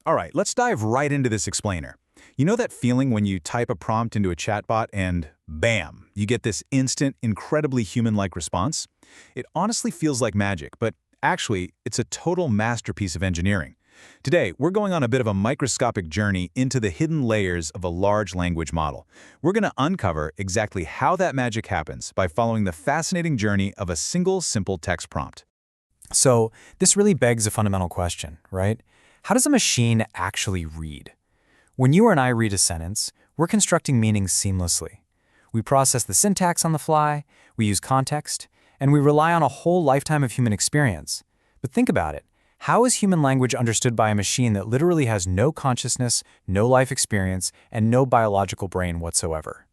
All right, let's dive right into this explainer. You know that feeling when you type a prompt into a chatbot and bam, you get this instant, incredibly human-like response? It honestly feels like magic, but actually, it's a total masterpiece of engineering. Today, we're going on a bit of a microscopic journey into the hidden layers of a large language model. We're going to uncover exactly how that magic happens by following the fascinating journey of a single simple text prompt. So this really begs a fundamental question, right? How does a machine actually read? When you and I read a sentence, we're constructing meanings seamlessly. We process the syntax on the fly, we use context, and we rely on a whole lifetime of human experience. But think about it. How is human language understood by a machine that literally has no consciousness, no life experience, and no biological brain whatsoever?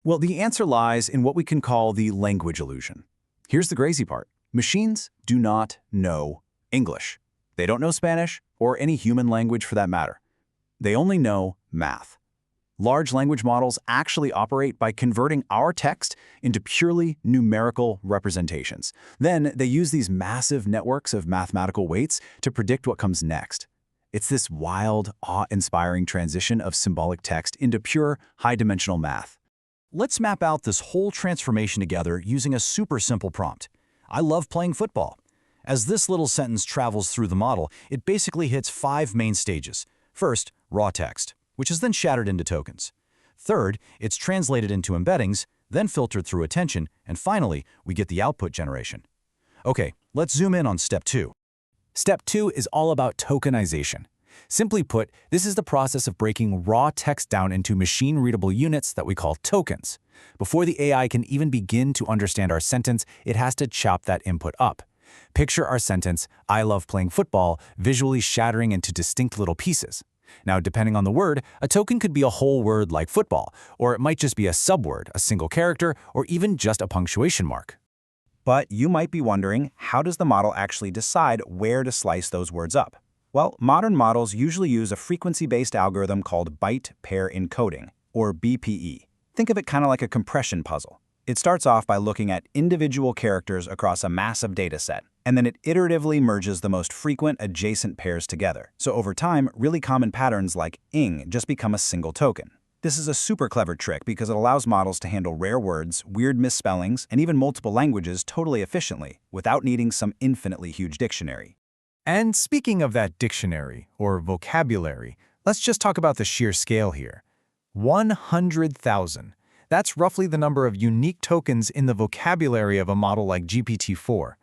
Well, the answer lies in what we can call the language illusion. Here's the crazy part. Machines do not know English. They don't know Spanish or any human language for that matter. They only know math. Large language models actually operate by converting our text into purely numerical representations. Then they use these massive networks of mathematical weights to predict what comes next. It's this wild, awe-inspiring transition of symbolic text into pure, high-dimensional math. Let's map out this whole transformation together using a super simple prompt. I love playing football. As this little sentence travels through the model, it basically hits 5 main stages. First, raw text, which is then shattered into tokens. Third, it's translated into embeddings, then filtered through attention, and finally, we get the output generation. Okay, let's zoom in on step 2. Step 2 is all about tokenization. Simply put, this is the process of breaking raw text down into machine-readable units that we call tokens. Before the AI can even begin to understand our sentence, it has to chop that input up. Picture our sentence, "I love playing football," visually shattering into distinct little pieces. Now, depending on the word, a token could be a whole word like football, or it might just be a subword, a single character, or even just a punctuation mark. But you might be wondering, how does the model actually decide where to slice those words up? Well, modern models usually use a frequency-based algorithm called byte pair encoding, or BPE. Think of it kind of like a compression puzzle. It starts off by looking at individual characters across a massive data set, and then it iteratively merges the most frequent adjacent pairs together. So over time, really common patterns like ing just become a single token. This is a super clever trick because it allows models to handle rare words, weird misspellings, and even multiple languages totally efficiently, without needing some infinitely huge dictionary. And speaking of that dictionary, or vocabulary, let's just talk about the sheer scale here. 100,000. That's roughly the number of unique tokens in the vocabulary of a model like GPT-4.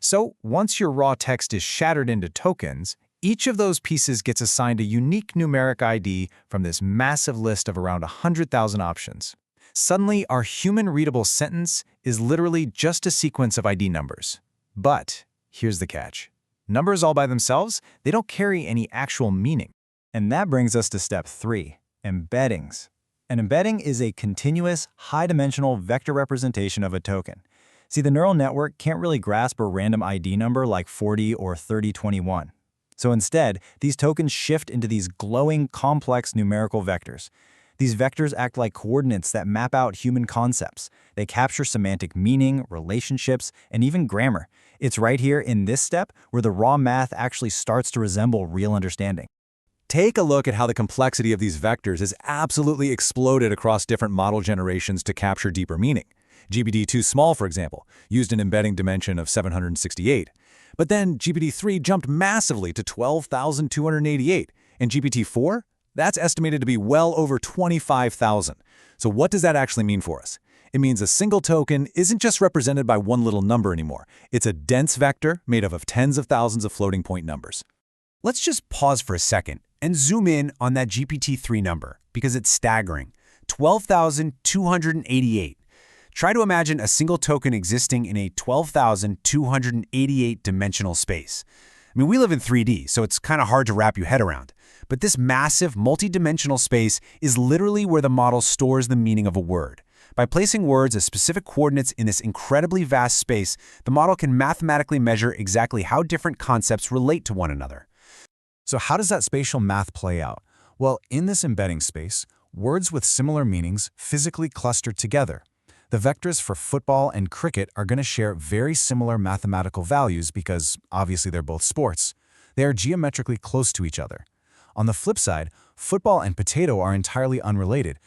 So once your raw text is shattered into tokens, each of those pieces gets assigned a unique numeric ID from this massive list of around 100,000 options. Suddenly, our human-readable sentence is literally just a sequence of ID numbers. But here's the catch. Numbers all by themselves, they don't carry any actual meaning. And that brings us to step 3, embeddings. An embedding is a continuous, high-dimensional vector representation of a token. See, the neural network can't really grasp a random ID number like 40 or 3021. So instead, these tokens shift into these glowing, complex numerical vectors. These vectors act like coordinates that map out human concepts. They capture semantic meaning, relationships, and even grammar. It's right here in this step where the raw math actually starts to resemble real understanding. Take a look at how the complexity of these vectors has absolutely exploded across different model generations to capture deeper meaning. GPT-2 Small, for example, used an embedding dimension of 768. But then GPT-3 jumped massively to 12,288. And GPT-4? That's estimated to be well over 25,000. So what does that actually mean for us? It means a single token isn't just represented by one little number anymore. It's a dense vector made up of tens of thousands of floating point numbers. Let's just pause for a second and zoom in on that GPT-3 number because it's staggering. 12,288. Try to imagine a single token existing in a 12,288 dimensional space. I mean, we live in 3D, so it's kind of hard to wrap your head around. But this massive, multi-dimensional space is literally where the model stores the meaning of a word. By placing words as specific coordinates in this incredibly vast space, the model can mathematically measure exactly how different concepts relate to one another. So how does that spatial math play out? Well, in this embedding space, words with similar meanings physically cluster together. The vectors for football and cricket are going to share very similar mathematical values because, obviously, they're both sports. They are geometrically close to each other. On the flip side, football and potato are entirely unrelated,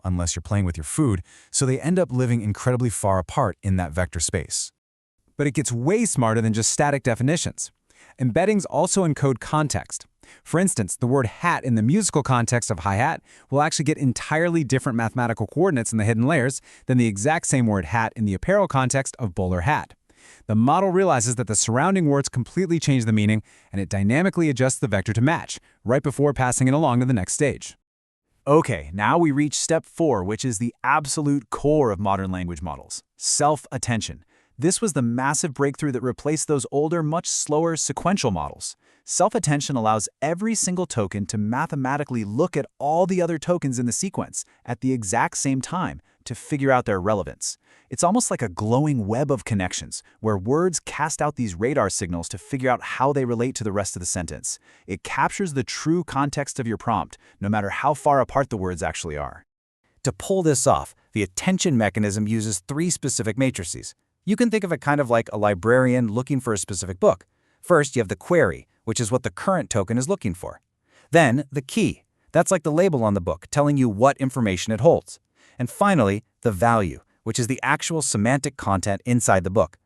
unless you're playing with your food, so they end up living incredibly far apart in that vector space. But it gets way smarter than just static definitions. Embeddings also encode context. For instance, the word hat in the musical context of hi-hat will actually get entirely different mathematical coordinates in the hidden layers than the exact same word hat in the apparel context of bowler hat. The model realizes that the surrounding words completely change the meaning, and it dynamically adjusts the vector to match, right before passing it along to the next stage. Okay, now we reach step 4, which is the absolute core of modern language models: self-attention. This was the massive breakthrough that replaced those older, much slower sequential models. Self-attention allows every single token to mathematically look at all the other tokens in the sequence at the exact same time to figure out their relevance. It's almost like a glowing web of connections, where words cast out these radar signals to figure out how they relate to the rest of the sentence. It captures the true context of your prompt, no matter how far apart the words actually are. To pull this off, the attention mechanism uses 3 specific matrices. You can think of it kind of like a librarian looking for a specific book. First, you have the query, which is what the current token is looking for. Then, the key. That's like the label on the book, telling you what information it holds. And finally, the value, which is the actual semantic content inside the book.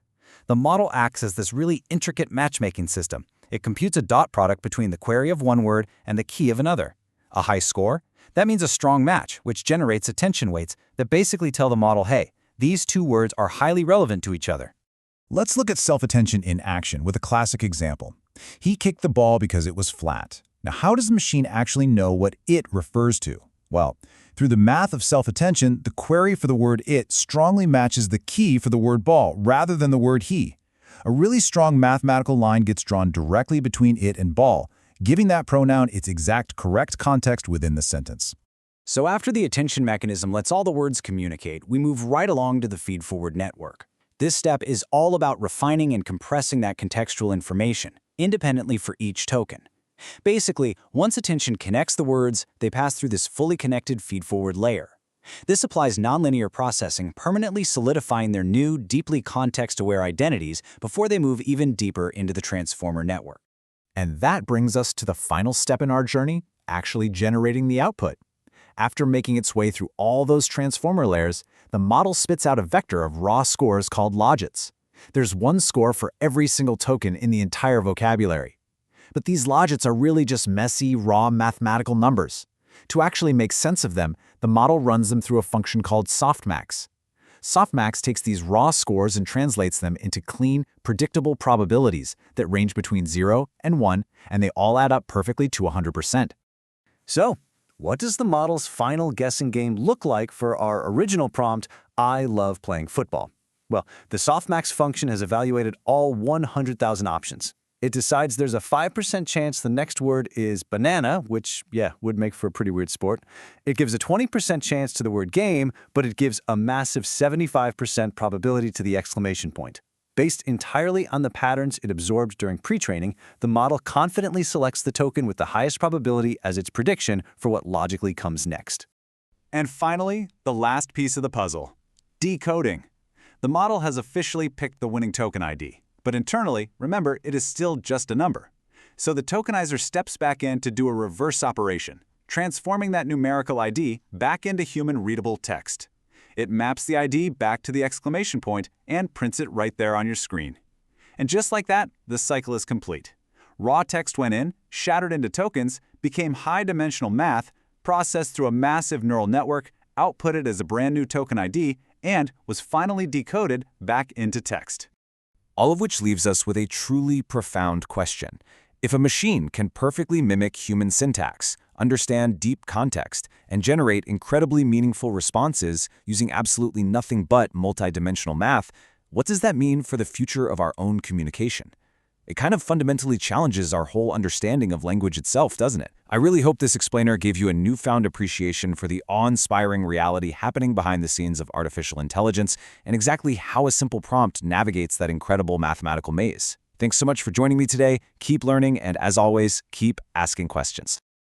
The model acts as this really intricate matchmaking system. It computes a dot product between the query of one word and the key of another. A high score? That means a strong match, which generates attention weights that basically tell the model, hey, these 2 words are highly relevant to each other. Let's look at self-attention in action with a classic example. He kicked the ball because it was flat. Now, how does the machine actually know what it refers to? Well, through the math of self-attention, the query for the word it strongly matches the key for the word ball rather than the word he. A really strong mathematical line gets drawn directly between it and ball, giving that pronoun its exact correct context within the sentence. So after the attention mechanism lets all the words communicate, we move right along to the feed-forward network. This step is all about refining and compressing that contextual information, independently for each token. Basically, once attention connects the words, they pass through this fully connected feed-forward layer. This applies nonlinear processing, permanently solidifying their new, deeply context-aware identities before they move even deeper into the transformer network. And that brings us to the final step in our journey, actually generating the output. After making its way through all those transformer layers, the model spits out a vector of raw scores called logits. There's one score for every single token in the entire vocabulary. But these logits are really just messy, raw mathematical numbers. To actually make sense of them, the model runs them through a function called softmax. Softmax takes these raw scores and translates them into clean, predictable probabilities that range between 0 and 1, and they all add up perfectly to 100%. So, what does the model's final guessing game look like for our original prompt, I love playing football? Well, the softmax function has evaluated all 100,000 options. It decides there's a 5% chance the next word is banana, which, would make for a pretty weird sport. It gives a 20% chance to the word game, but it gives a massive 75% probability to the exclamation point. Based entirely on the patterns it absorbed during pre-training, the model confidently selects the token with the highest probability as its prediction for what logically comes next. And finally, the last piece of the puzzle: decoding. The model has officially picked the winning token ID. But internally, remember, it is still just a number. So the tokenizer steps back in to do a reverse operation, transforming that numerical ID back into human-readable text. It maps the ID back to the exclamation point and prints it right there on your screen. And just like that, the cycle is complete. Raw text went in, shattered into tokens, became high-dimensional math, processed through a massive neural network, outputted as a brand new token ID, and was finally decoded back into text. All of which leaves us with a truly profound question. If a machine can perfectly mimic human syntax, understand deep context, and generate incredibly meaningful responses using absolutely nothing but multidimensional math, what does that mean for the future of our own communication? It kind of fundamentally challenges our whole understanding of language itself, doesn't it? I really hope this explainer gave you a newfound appreciation for the awe-inspiring reality happening behind the scenes of artificial intelligence and exactly how a simple prompt navigates that incredible mathematical maze. Thanks so much for joining me today. Keep learning, and as always, keep asking questions.